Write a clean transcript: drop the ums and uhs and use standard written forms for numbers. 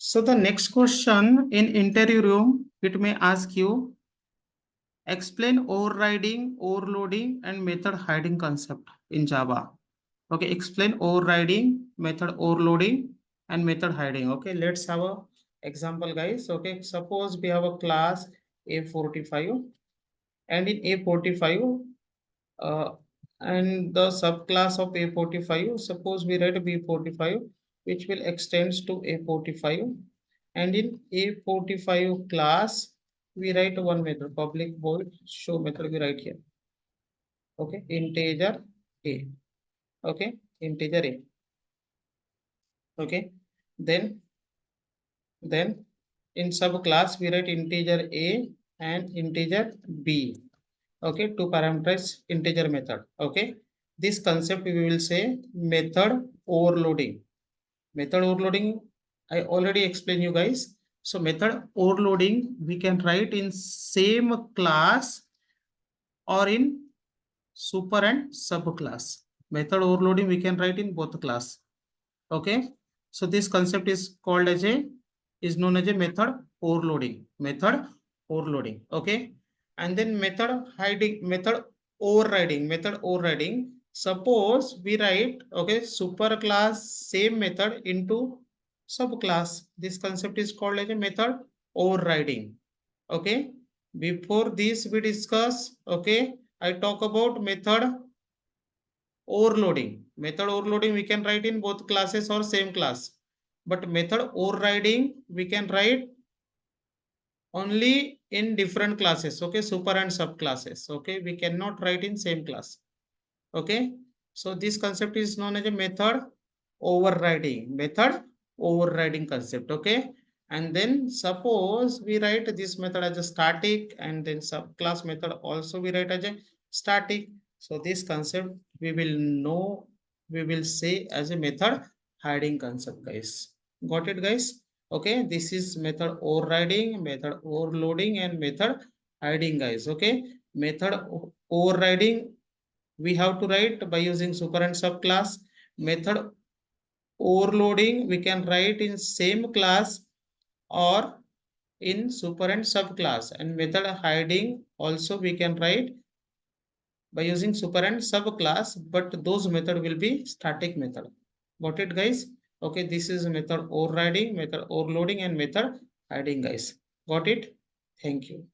So the next question in interview room, it may ask you, explain overriding, overloading, and method hiding concept in Java. Okay, explain overriding, method overloading, and method hiding. Okay, let's have a example, guys. Okay, suppose we have a class A45, and in A45, uh, and the subclass of A45, suppose we write B45, which will extends to A45, and in A45 class, we write one method, public void show method we write here. Okay, integer A. Okay, integer A. Okay, then in subclass we write integer A and integer B. Okay, to parameterize integer method. Okay, this concept we will say method overloading. Method overloading, I already explained you guys. So method overloading we can write in same class or in super and subclass. Method overloading we can write in both class. Okay, so this concept is called as a is known as a method overloading. Method overloading. Okay, and then method hiding, method overriding. Method overriding. Suppose we write okay super class same method into subclass. This concept is called as a method overriding. Okay, before this we discuss. Okay, I talk about method overloading. Method overloading we can write in both classes or same class. But method overriding we can write only in different classes. Okay, super and subclasses. Okay, we cannot write in same class. Okay, so this concept is known as a method overriding. Method overriding concept. Okay, and then suppose we write this method as a static, and then subclass method also we write as a static. So this concept we will know, we will say as a method hiding concept, guys. Got it, guys? Okay, this is method overriding, method overloading, and method hiding, guys. Okay, method overriding we have to write by using super and subclass. Method overloading we can write in same class or in super and subclass, and method hiding also we can write by using super and subclass, but those method will be static method. Got it, guys? Okay, this is method overriding, method overloading, and method hiding, guys. Got it? Thank you.